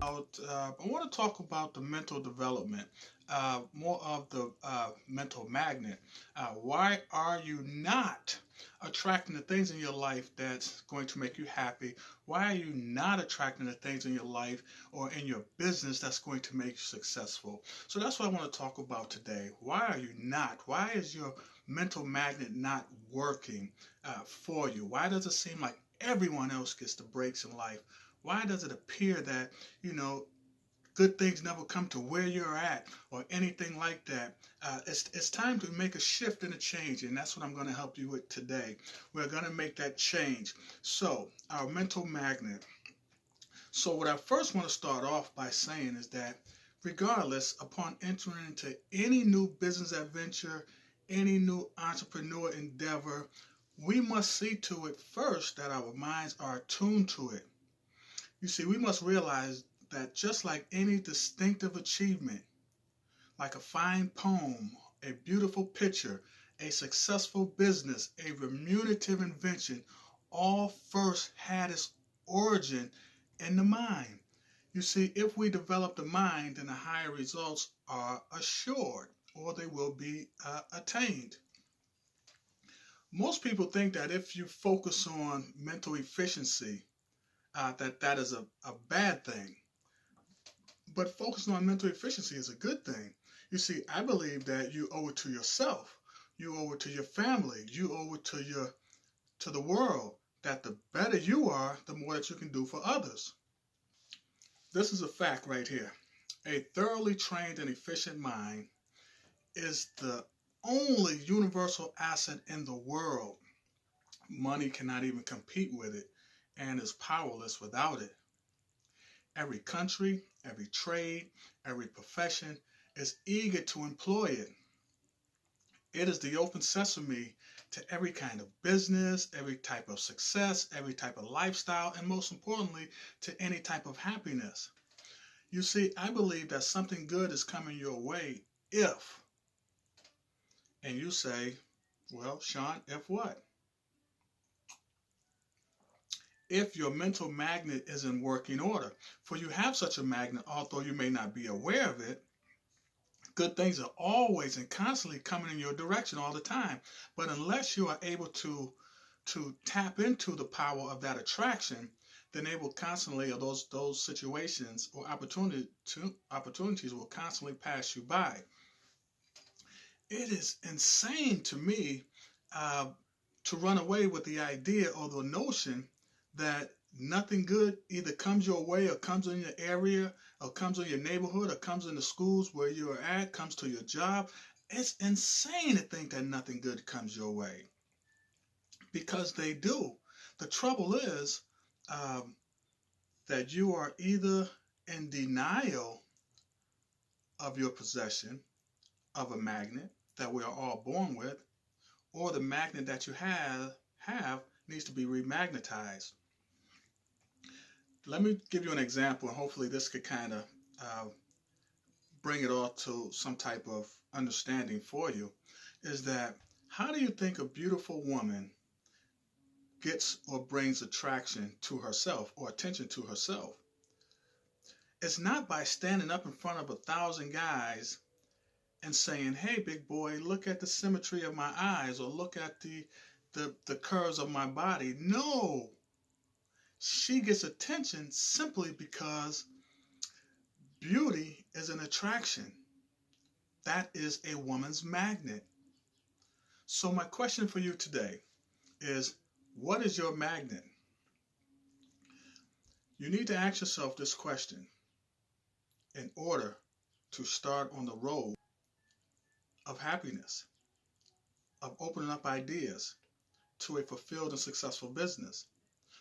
I want to talk about the mental development, more of the mental magnet. Why are you not attracting the things in your life that's going to make you happy? Why are you not attracting the things in your life or in your business that's going to make you successful? So that's what I want to talk about today. Why are you not? Why is your mental magnet not working for you? Why does it seem like everyone else gets the breaks in life? Why does it appear that, you know, good things never come to where you're at or anything like that? It's time to make a shift and a change, and that's what I'm going to help you with today. We're going to make that change. So, our mental magnet. So, what I first want to start off by saying is that regardless, upon entering into any new business adventure, any new entrepreneur endeavor, we must see to it first that our minds are attuned to it. You see, we must realize that just like any distinctive achievement, like a fine poem, a beautiful picture, a successful business, a remunerative invention, all first had its origin in the mind. You see, if we develop the mind, then the higher results are assured or they will be attained. Most people think that if you focus on mental efficiency, that is a bad thing. But focusing on mental efficiency is a good thing. You see, I believe that you owe it to yourself, you owe it to your family, you owe it to the world. That the better you are, the more that you can do for others. This is a fact right here. A thoroughly trained and efficient mind is the only universal asset in the world. Money cannot even compete with it and is powerless without it. Every country, every trade, every profession is eager to employ it. It is the open sesame to every kind of business, every type of success, every type of lifestyle, and most importantly, to any type of happiness. You see, I believe that something good is coming your way if, and you say, well, Sean, if what? If your mental magnet is in working order. For you have such a magnet, although you may not be aware of it. Good things are always and constantly coming in your direction all the time. But unless you are able to tap into the power of that attraction, then they will constantly, or those situations or opportunities will constantly pass you by. It is insane to me uh, to run away with the idea or the notion that nothing good either comes your way or comes in your area or comes in your neighborhood or comes in the schools where you're at, comes to your job. It's insane to think that nothing good comes your way because they do. The trouble is um, that you are either in denial of your possession of a magnet that we are all born with, or the magnet that you have needs to be remagnetized. Let me give you an example, and hopefully this could kind of uh, bring it all to some type of understanding for you. Is that how do you think a beautiful woman gets or brings attraction to herself or attention to herself? It's not by standing up in front of 1,000 guys and saying, "Hey, big boy, look at the symmetry of my eyes," or "Look at the curves of my body." No, she gets attention simply because beauty is an attraction. That is a woman's magnet. So my question for you today is, what is your magnet? You need to ask yourself this question in order to start on the road of happiness, of opening up ideas to a fulfilled and successful business.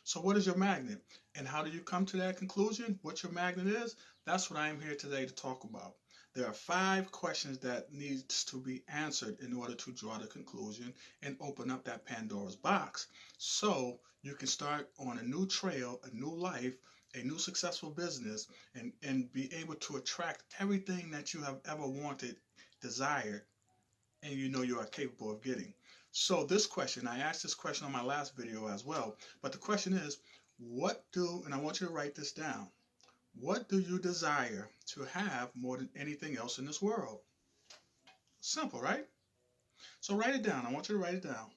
So what is your magnet? And how do you come to that conclusion? What your magnet is? That's what I am here today to talk about. There are 5 questions that needs to be answered in order to draw the conclusion and open up that Pandora's box. So you can start on a new trail, a new life, a new successful business, and be able to attract everything that you have ever wanted, desired, and you know you are capable of getting. So this question, I asked this question on my last video as well, but the question is, and I want you to write this down, What do you desire to have more than anything else in this world? Simple, right? So write it down. I want you to write it down.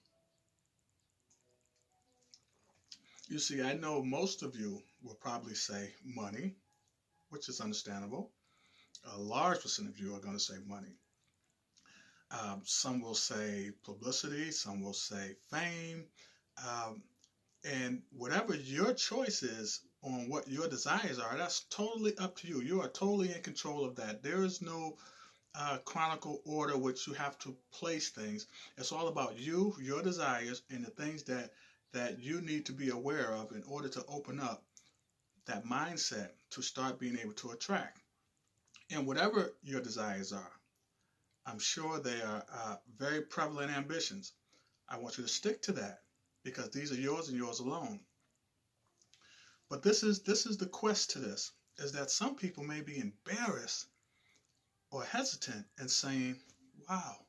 You see, I know most of you will probably say money, which is understandable. A large percent of you are going to say money. Some will say publicity, some will say fame. Um, and whatever your choice is on what your desires are, that's totally up to you. You are totally in control of that. There is no chronicle order which you have to place things. It's all about you, your desires, and the things that you need to be aware of in order to open up that mindset to start being able to attract. And whatever your desires are, I'm sure they are very prevalent ambitions. I want you to stick to that because these are yours and yours alone. But this is the quest to this is that some people may be embarrassed or hesitant in saying, "Wow,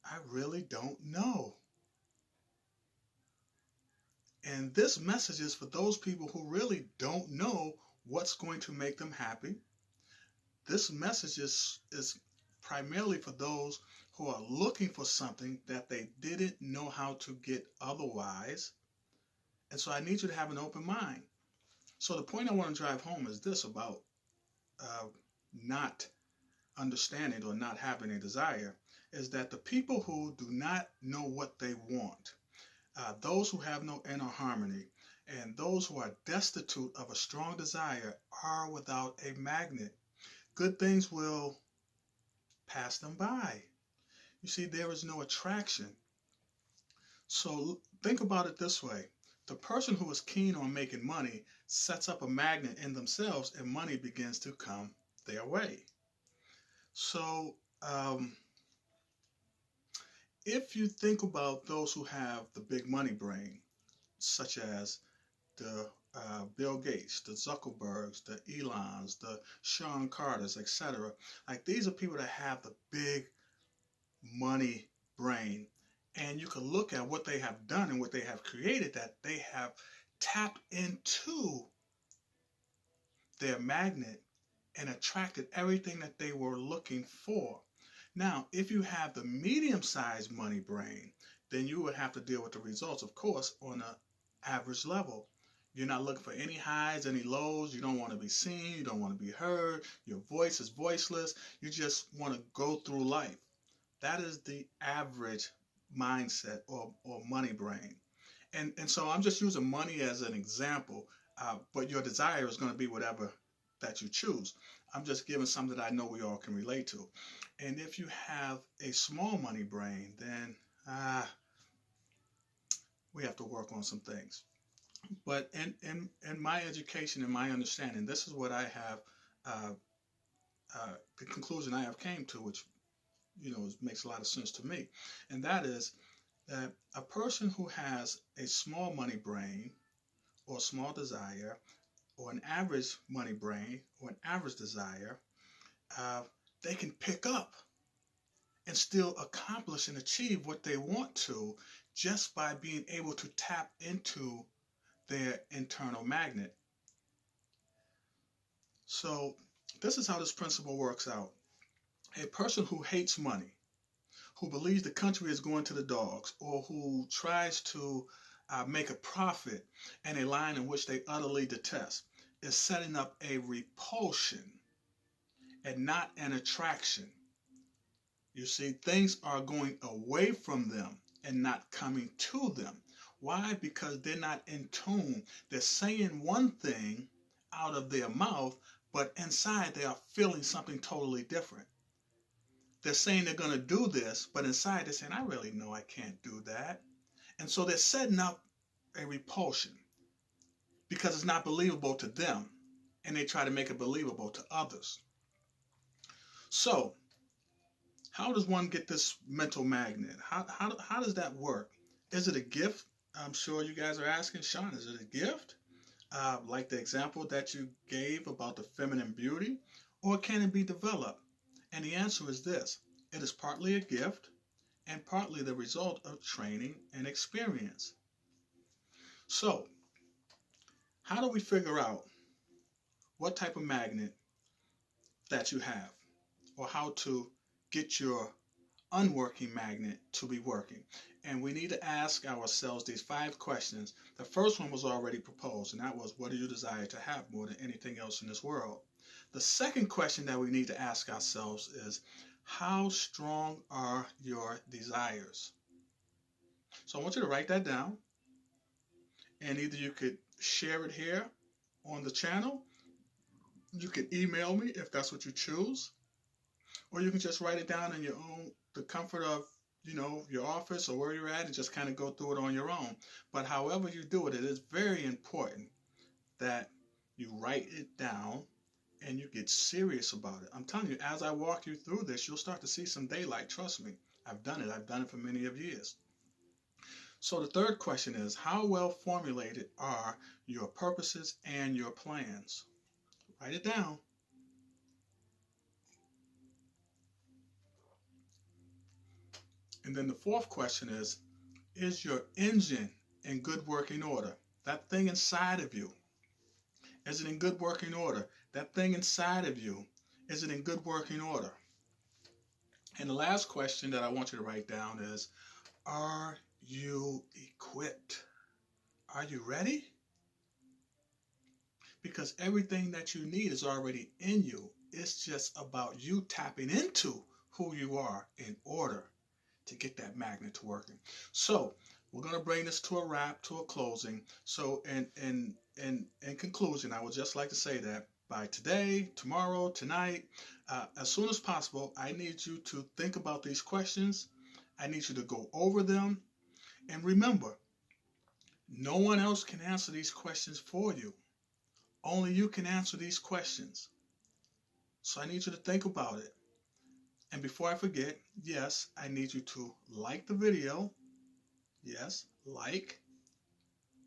I really don't know." And this message is for those people who really don't know what's going to make them happy. This message is primarily for those who are looking for something that they didn't know how to get otherwise. And so I need you to have an open mind. So the point I want to drive home is this about uh, not understanding or not having a desire is that the people who do not know what they want, those who have no inner harmony, and those who are destitute of a strong desire are without a magnet. Good things will pass them by. You see, there is no attraction. So think about it this way. The person who is keen on making money sets up a magnet in themselves and money begins to come their way. So if you think about those who have the big money brain, such as the Bill Gates, the Zuckerbergs, the Elons, the Sean Carters, etc. Like these are people that have the big money brain. And you can look at what they have done and what they have created, that they have tapped into their magnet and attracted everything that they were looking for. Now, if you have the medium-sized money brain, then you would have to deal with the results, of course, on an average level. You're not looking for any highs, any lows. You don't want to be seen. You don't want to be heard. Your voice is voiceless. You just want to go through life. That is the average mindset or money brain. And so I'm just using money as an example, but your desire is going to be whatever that you choose. I'm just giving something that I know we all can relate to. And if you have a small money brain, then we have to work on some things. But in my education and my understanding, this is what I have, uh, the conclusion I have came to, which makes a lot of sense to me, and that is that a person who has a small money brain or small desire or an average money brain or an average desire, uh, they can pick up and still accomplish and achieve what they want to just by being able to tap into their internal magnet. So this is how this principle works out. A person who hates money, who believes the country is going to the dogs, or who tries to make a profit in a line in which they utterly detest, is setting up a repulsion and not an attraction. You see, things are going away from them and not coming to them. Why? Because they're not in tune. They're saying one thing out of their mouth, but inside they are feeling something totally different. They're saying they're going to do this, but inside they're saying, I really know I can't do that. And so they're setting up a repulsion because it's not believable to them. And they try to make it believable to others. So, how does one get this mental magnet? How does that work? Is it a gift? I'm sure you guys are asking, Sean, is it a gift? Like the example that you gave about the feminine beauty? Or can it be developed? And the answer is this. It is partly a gift and partly the result of training and experience. So, how do we figure out what type of magnet that you have, or how to get your unworking magnet to be working. And we need to ask ourselves these 5 questions. The first one was already proposed, and that was, what do you desire to have more than anything else in this world? The second question that we need to ask ourselves is, how strong are your desires? So I want you to write that down, and either you could share it here on the channel, you can email me if that's what you choose, or you can just write it down in your own, the comfort of, your office or where you're at, and just kind of go through it on your own. But however you do it, it is very important that you write it down and you get serious about it. I'm telling you, as I walk you through this, you'll start to see some daylight. Trust me. I've done it. I've done it for many of years. So the third question is, how well formulated are your purposes and your plans? Write it down. And then the fourth question is your engine in good working order? That thing inside of you, is it in good working order? That thing inside of you, is it in good working order? And the last question that I want you to write down is, are you equipped? Are you ready? Because everything that you need is already in you. It's just about you tapping into who you are in order to get that magnet to working. So we're going to bring this to a wrap, to a closing. So in conclusion, I would just like to say that by today, tomorrow, tonight, as soon as possible, I need you to think about these questions. I need you to go over them. And remember, no one else can answer these questions for you. Only you can answer these questions. So I need you to think about it. And before I forget, yes, I need you to like the video. Yes, like.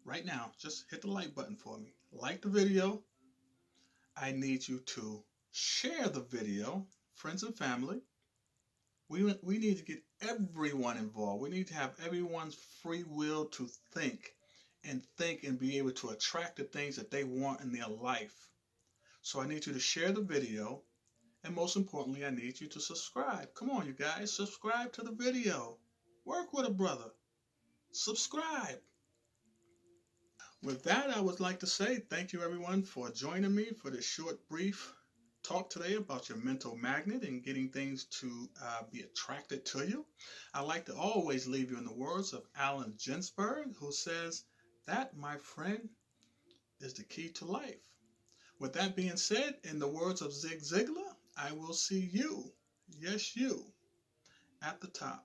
Right now, just hit the like button for me. Like the video. I need you to share the video, friends and family. We need to get everyone involved. We need to have everyone's free will to think and be able to attract the things that they want in their life. So I need you to share the video. And most importantly, I need you to subscribe. Come on, you guys, subscribe to the video. Work with a brother. Subscribe. With that, I would like to say thank you, everyone, for joining me for this short, brief talk today about your mental magnet and getting things to be attracted to you. I like to always leave you in the words of Allen Ginsberg, who says, that, my friend, is the key to life. With that being said, in the words of Zig Ziglar, I will see you, yes you, at the top.